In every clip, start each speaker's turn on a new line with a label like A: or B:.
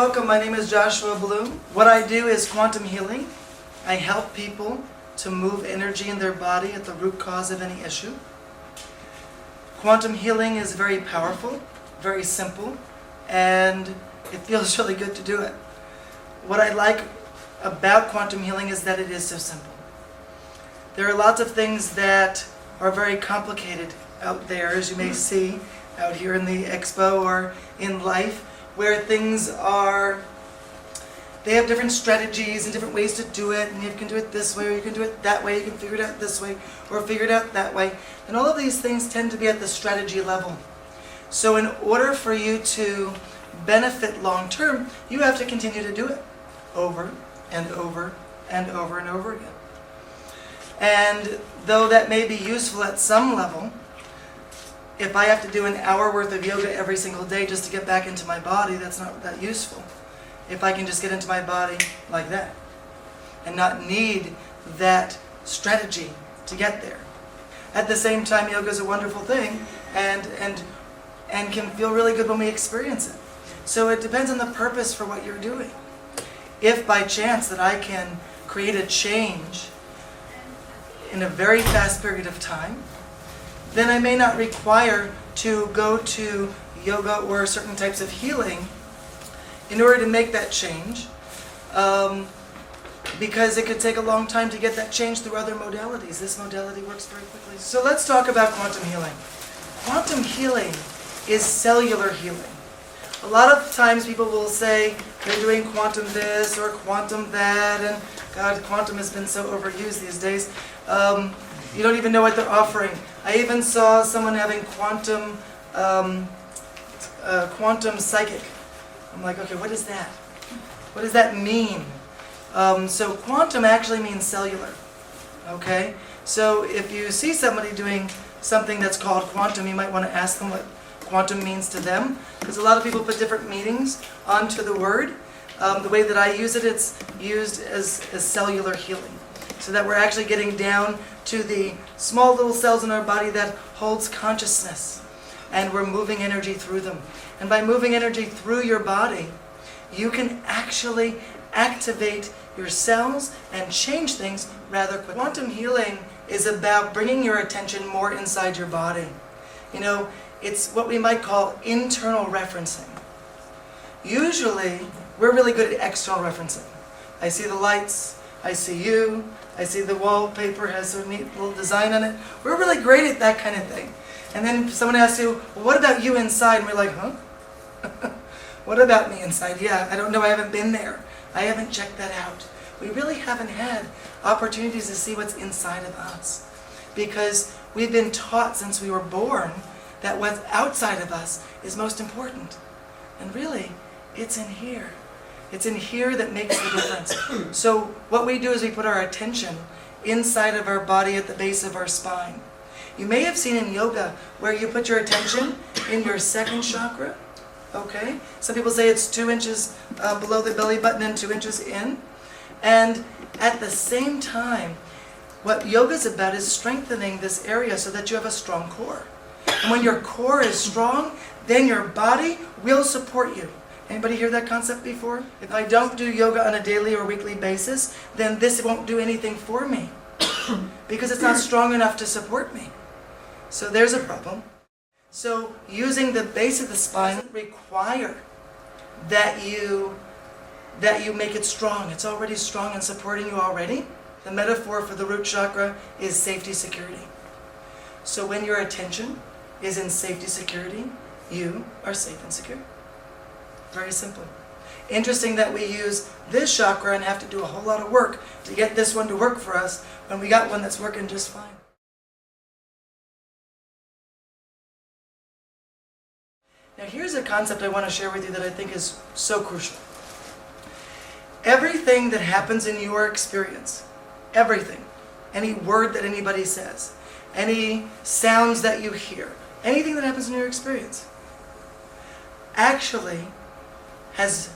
A: welcome. My name is Joshua Bloom. What I do is quantum healing. I help people to move energy in their body at the root cause of any issue. Quantum healing is very powerful, very simple, and it feels really good to do it. What I like about quantum healing is that it is so simple. There are lots of things that are very complicated out there, as you may see out here in the expo or in life, where things are, they have different strategies and different ways to do it, and you can do it this way or you can do it that way, you can figure it out this way or figure it out that way. And all of these things tend to be at the strategy level. So in order for you to benefit long term, you have to continue to do it over and over and over and over again. And though that may be useful at some level, if I have to do an hour worth of yoga every single day just to get back into my body, that's not that useful. If I can just get into my body like that and not need that strategy to get there. At the same time, yoga is a wonderful thing and can feel really good when we experience it. So it depends on the purpose for what you're doing. If by chance that I can create a change in a very fast period of time, then I may not require to go to yoga or certain types of healing in order to make that change, because it could take a long time to get that change through other modalities. This modality works very quickly. So let's talk about quantum healing. Quantum healing is cellular healing. A lot of times people will say they're doing quantum this or quantum that, and God, quantum has been so overused these days. You don't even know what they're offering. I even saw someone having quantum psychic. I'm like, okay, what is that? What does that mean? So quantum actually means cellular. Okay? So if you see somebody doing something that's called quantum, you might want to ask them what quantum means to them, because a lot of people put different meanings onto the word. The way that I use it, it's used as cellular healing, so that we're actually getting down to the small little cells in our body that holds consciousness, and we're moving energy through them. And by moving energy through your body, you can actually activate your cells and change things rather quickly. Quantum healing is about bringing your attention more inside your body. You know, it's what we might call internal referencing. Usually, we're really good at external referencing. I see the lights, I see you, I see the wallpaper has a neat little design on it. We're really great at that kind of thing. And then someone asks you, well, what about you inside? And we're like, huh? What about me inside? Yeah, I don't know, I haven't been there. I haven't checked that out. We really haven't had opportunities to see what's inside of us, because we've been taught since we were born that what's outside of us is most important. And really, it's in here. It's in here that makes the difference. So what we do is we put our attention inside of our body at the base of our spine. You may have seen in yoga where you put your attention in your second chakra. Okay? Some people say it's 2 inches below the belly button and 2 inches in. And at the same time, what yoga is about is strengthening this area so that you have a strong core. And when your core is strong, then your body will support you. Anybody hear that concept before? If I don't do yoga on a daily or weekly basis, then this won't do anything for me because it's not strong enough to support me. So there's a problem. So using the base of the spine doesn't require that you make it strong. It's already strong and supporting you already. The metaphor for the root chakra is safety, security. So when your attention is in safety, security, you are safe and secure. Very simple. Interesting that we use this chakra and have to do a whole lot of work to get this one to work for us when we got one that's working just fine. Now here's a concept I want to share with you that I think is so crucial. Everything that happens in your experience, everything, any word that anybody says, any sounds that you hear, anything that happens in your experience, actually has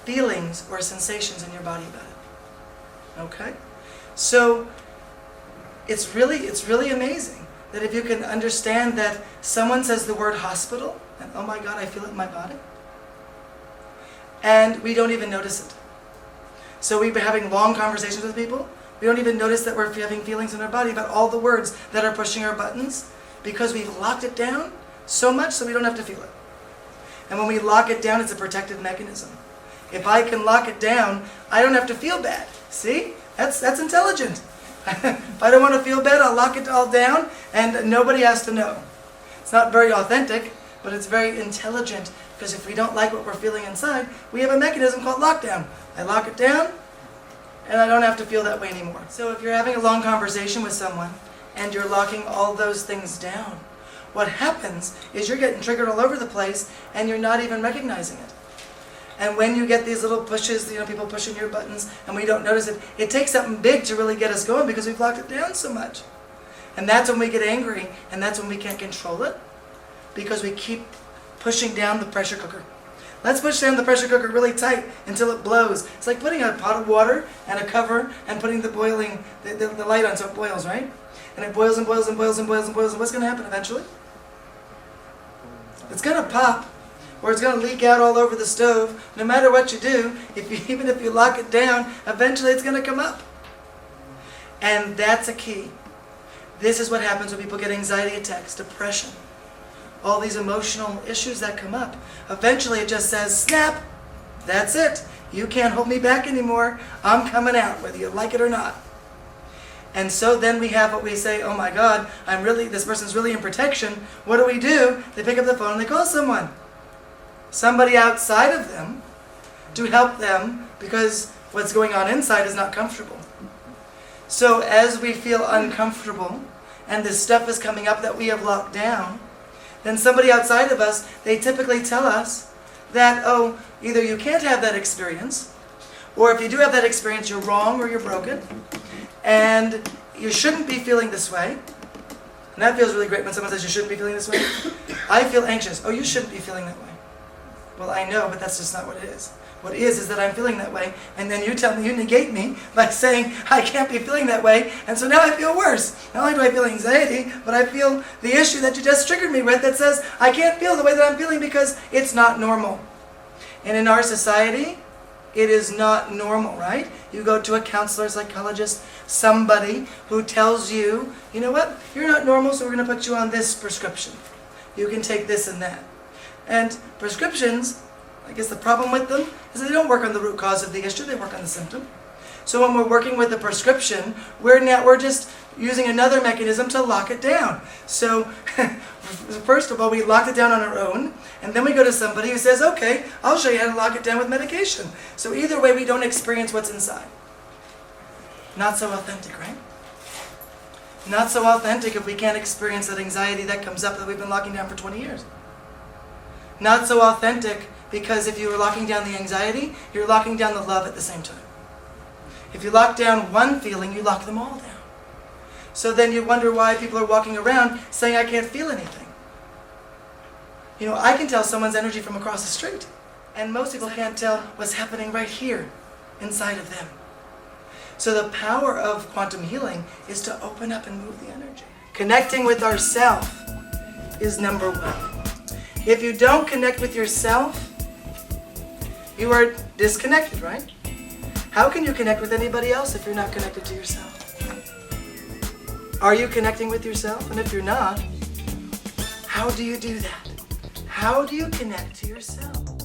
A: feelings or sensations in your body about it. Okay? So it's really amazing that if you can understand that someone says the word hospital, and oh my God, I feel it in my body. and we don't even notice it. So we've been having long conversations with people. We don't even notice that we're having feelings in our body about all the words that are pushing our buttons because we've locked it down so much so we don't have to feel it. And when we lock it down, it's a protective mechanism. If I can lock it down, I don't have to feel bad. See? That's intelligent. If I don't want to feel bad, I'll lock it all down and nobody has to know. It's not very authentic, but it's very intelligent because if we don't like what we're feeling inside, we have a mechanism called lockdown. I lock it down and I don't have to feel that way anymore. So if you're having a long conversation with someone and you're locking all those things down, what happens is you're getting triggered all over the place and you're not even recognizing it. And when you get these little pushes, people pushing your buttons and we don't notice it, it takes something big to really get us going because we've locked it down so much. And that's when we get angry and that's when we can't control it because we keep pushing down the pressure cooker. Let's push down the pressure cooker really tight until it blows. It's like putting a pot of water and a cover and putting the light on so it boils, right? And it boils and boils and boils and boils and boils. And what's going to happen eventually? It's going to pop, or it's going to leak out all over the stove. No matter what you do, even if you lock it down, eventually it's going to come up. And that's a key. This is what happens when people get anxiety attacks, depression, all these emotional issues that come up. Eventually it just says, snap, that's it. You can't hold me back anymore. I'm coming out, whether you like it or not. And so then we have what we say, oh my God, this person's really in protection. What do? They pick up the phone and they call someone. Somebody outside of them to help them because what's going on inside is not comfortable. So as we feel uncomfortable and this stuff is coming up that we have locked down, then somebody outside of us, they typically tell us that, oh, either you can't have that experience, or if you do have that experience, you're wrong or you're broken, and you shouldn't be feeling this way. And that feels really great when someone says you shouldn't be feeling this way. I feel anxious. Oh, you shouldn't be feeling that way. Well, I know, but that's just not what it is. What it is that I'm feeling that way, and then you tell me, you negate me by saying I can't be feeling that way, and so now I feel worse. Not only do I feel anxiety, but I feel the issue that you just triggered me with that says I can't feel the way that I'm feeling because it's not normal. And in our society, it is not normal, right? You go to a counselor, psychologist, somebody who tells you, you know what, you're not normal, so we're going to put you on this prescription. You can take this and that. And prescriptions, I guess the problem with them is they don't work on the root cause of the issue, they work on the symptom. So when we're working with a prescription, we're just using another mechanism to lock it down. So first of all, we locked it down on our own, and then we go to somebody who says, okay, I'll show you how to lock it down with medication. So either way, we don't experience what's inside. Not so authentic, right? Not so authentic if we can't experience that anxiety that comes up that we've been locking down for 20 years. Not so authentic because if you were locking down the anxiety, you're locking down the love at the same time. If you lock down one feeling, you lock them all down. So then you wonder why people are walking around saying, I can't feel anything. I can tell someone's energy from across the street. And most people can't tell what's happening right here inside of them. So the power of quantum healing is to open up and move the energy. Connecting with ourself is number one. If you don't connect with yourself, you are disconnected, right? How can you connect with anybody else if you're not connected to yourself? Are you connecting with yourself? And if you're not, how do you do that? How do you connect to yourself?